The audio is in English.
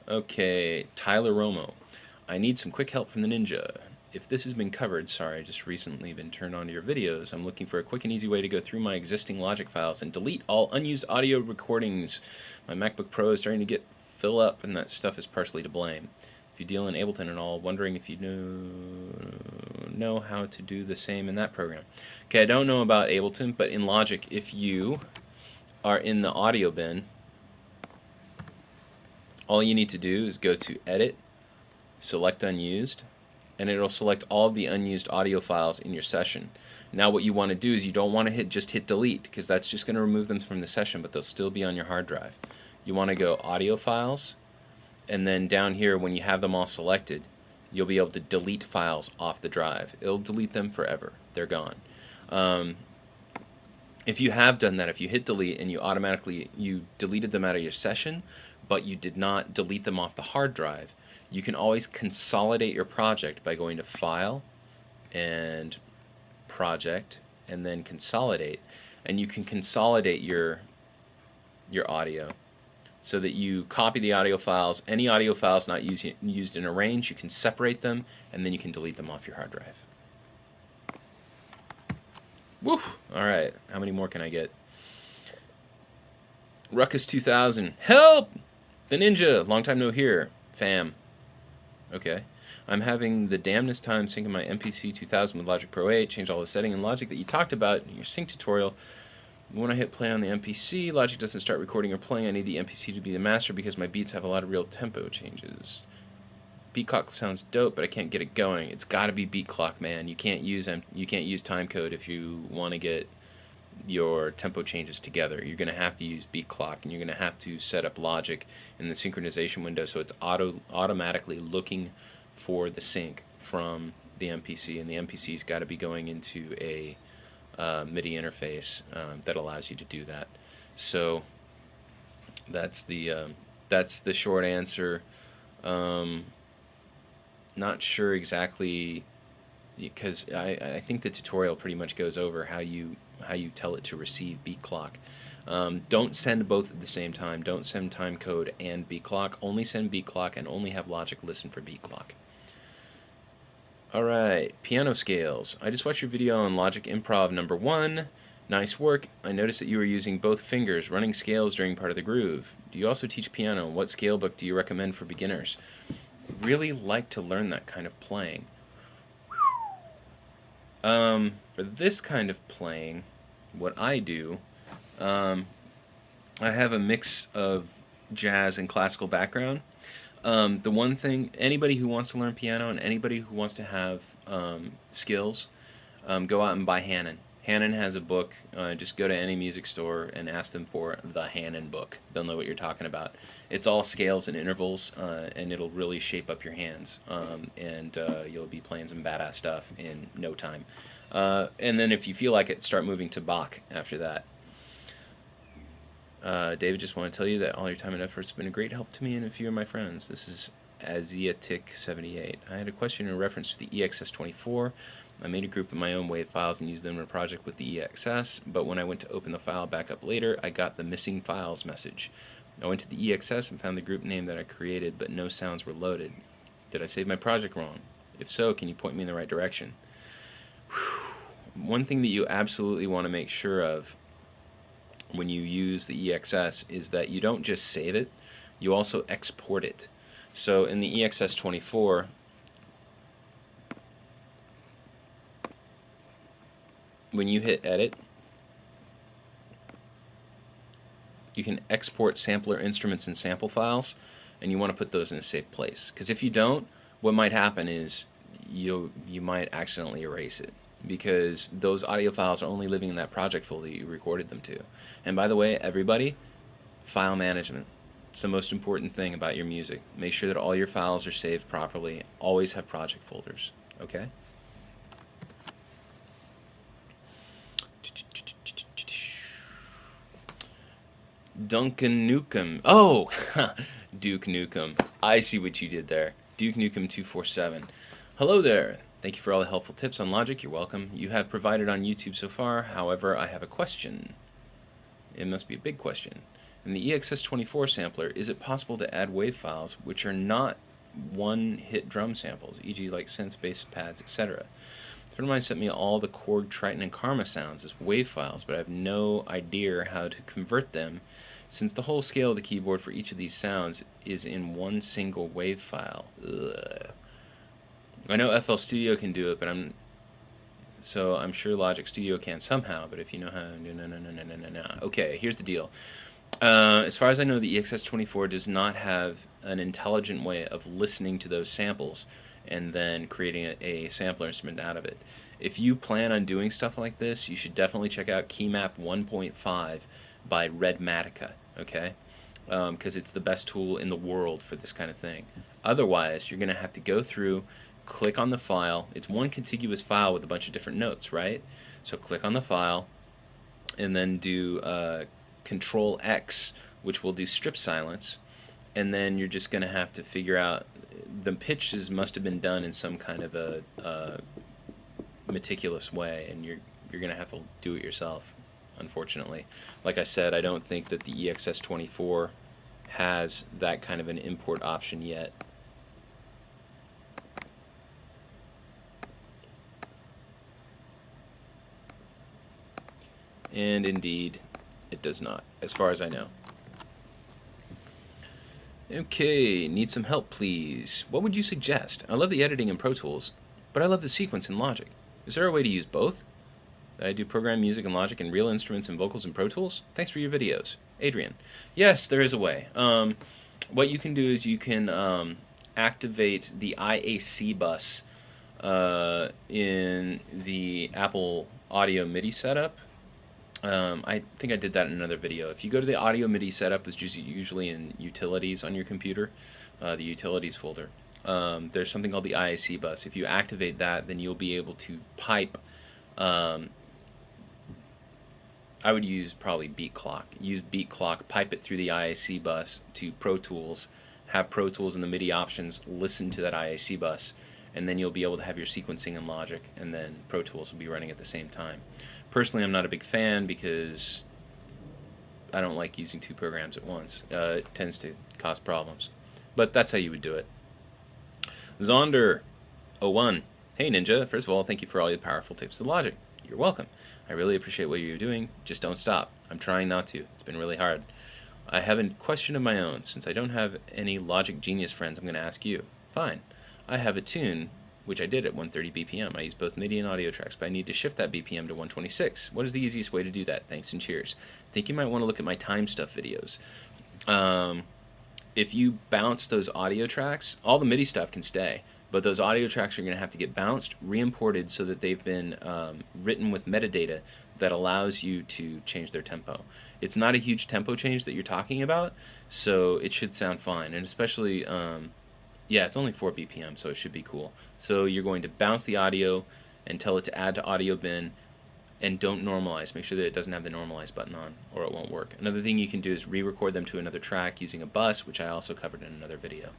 Okay, Tyler Romo. I need some quick help from the ninja. If this has been covered, sorry, I just recently been turned on to your videos. I'm looking for a quick and easy way to go through my existing Logic files and delete all unused audio recordings. My MacBook Pro is starting to fill up, and that stuff is partially to blame. If you deal in Ableton and all, wondering if you know how to do the same in that program. Okay, I don't know about Ableton, but in Logic, if you are in the audio bin, all you need to do is go to Edit, select Unused, and it'll select all of the unused audio files in your session. Now what you want to do is you don't want to just hit delete, because that's just going to remove them from the session, but they'll still be on your hard drive. You want to go Audio Files, and then down here when you have them all selected, you'll be able to delete files off the drive. It'll delete them forever. They're gone. If you have done that, if you hit delete and you deleted them out of your session, but you did not delete them off the hard drive, you can always consolidate your project by going to File and Project and then Consolidate, and you can consolidate your audio so that you copy the audio files. Any audio files not used in a range, you can separate them, and then you can delete them off your hard drive. Woo! Alright, how many more can I get? Ruckus 2000. Help! The Ninja! Long time no hear. Fam. Okay. I'm having the damnedest time syncing my MPC 2000 with Logic Pro 8. Change all the setting in Logic that you talked about in your sync tutorial. When I hit play on the MPC, Logic doesn't start recording or playing. I need the MPC to be the master because my beats have a lot of real tempo changes. Beat clock sounds dope, but I can't get it going. It's got to be beat clock, man. You can't use timecode if you want to get your tempo changes together. You're going to have to use beat clock, and you're going to have to set up Logic in the synchronization window so it's automatically looking for the sync from the MPC, and the MPC's got to be going into a MIDI interface that allows you to do that. So that's the short answer. Not sure exactly, because I think the tutorial pretty much goes over how you tell it to receive beat clock. Don't send both at the same time. Don't send time code and beat clock. Only send beat clock and only have Logic listen for beat clock. Alright, piano scales. I just watched your video on Logic Improv number 1. Nice work. I noticed that you were using both fingers, running scales during part of the groove. Do you also teach piano? What scale book do you recommend for beginners? Really like to learn that kind of playing. For this kind of playing, what I do, I have a mix of jazz and classical background. The one thing, anybody who wants to learn piano and anybody who wants to have skills, go out and buy Hannon. Hannon has a book. Just go to any music store and ask them for the Hannon book. They'll know what you're talking about. It's all scales and intervals, and it'll really shape up your hands, and you'll be playing some badass stuff in no time. And then if you feel like it, start moving to Bach after that. David, just want to tell you that all your time and effort has been a great help to me and a few of my friends. This is Asiatic78. I had a question in reference to the EXS24. I made a group of my own WAV files and used them in a project with the EXS, but when I went to open the file back up later, I got the missing files message. I went to the EXS and found the group name that I created, but no sounds were loaded. Did I save my project wrong? If so, can you point me in the right direction? One thing that you absolutely want to make sure of when you use the EXS is that you don't just save it, you also export it. So in the EXS24, when you hit edit, you can export sampler instruments and sample files, and you want to put those in a safe place. Because if you don't, what might happen is you might accidentally erase it, because those audio files are only living in that project folder you recorded them to. And by the way, everybody, file management. It's the most important thing about your music. Make sure that all your files are saved properly. Always have project folders, okay? Duncan Nukem. Oh, Duke Nukem. I see what you did there. Duke Nukem 247. Hello there. Thank you for all the helpful tips on Logic. You're welcome. You have provided on YouTube so far. However, I have a question. It must be a big question. In the EXS24 sampler, is it possible to add wave files which are not one-hit drum samples, e.g. like synths, bass pads, etc.? A friend of mine sent me all the Korg, Triton, and Karma sounds as wave files, but I have no idea how to convert them since the whole scale of the keyboard for each of these sounds is in one single wave file. Ugh. I know FL Studio can do it, but I'm sure Logic Studio can somehow, but if you know how, no. Okay, here's the deal. As far as I know, the EXS24 does not have an intelligent way of listening to those samples and then creating a sampler instrument out of it. If you plan on doing stuff like this, you should definitely check out Keymap 1.5 by Redmatica, okay? Because it's the best tool in the world for this kind of thing. Otherwise, you're going to have to go through, click on the file. It's one contiguous file with a bunch of different notes, right? So click on the file and then do Control X, which will do strip silence, and then you're just going to have to figure out the pitches must have been done in some kind of a meticulous way, and you're going to have to do it yourself, unfortunately. Like I said, I don't think that the EXS24 has that kind of an import option yet. And indeed, it does not, as far as I know. Okay, need some help, please. What would you suggest? I love the editing in Pro Tools, but I love the sequence in Logic. Is there a way to use both? That I do program music in Logic and real instruments and vocals in Pro Tools? Thanks for your videos. Adrian. Yes, there is a way. What you can do is you can activate the IAC bus in the Apple Audio MIDI setup. I think I did that in another video. If you go to the audio MIDI setup, it's usually in utilities on your computer, the utilities folder. There's something called the IAC bus. If you activate that, then you'll be able to pipe. I would use probably Beat Clock. Use Beat Clock, pipe it through the IAC bus to Pro Tools, have Pro Tools and the MIDI options listen to that IAC bus, and then you'll be able to have your sequencing in Logic, and then Pro Tools will be running at the same time. Personally, I'm not a big fan because I don't like using two programs at once. It tends to cause problems. But that's how you would do it. Zonder01. Hey Ninja, first of all, thank you for all your powerful tips to Logic. You're welcome. I really appreciate what you're doing. Just don't stop. I'm trying not to. It's been really hard. I have a question of my own. Since I don't have any Logic Genius friends, I'm going to ask you. Fine. I have a tune which I did at 130 BPM. I use both MIDI and audio tracks, but I need to shift that BPM to 126. What is the easiest way to do that? Thanks and cheers. I think you might want to look at my time stuff videos. If you bounce those audio tracks, all the MIDI stuff can stay, but those audio tracks are going to have to get bounced, re-imported so that they've been written with metadata that allows you to change their tempo. It's not a huge tempo change that you're talking about, so it should sound fine, and especially yeah, it's only 4 BPM, so it should be cool. So you're going to bounce the audio and tell it to add to audio bin, and don't normalize. Make sure that it doesn't have the normalize button on, or it won't work. Another thing you can do is re-record them to another track using a bus, which I also covered in another video.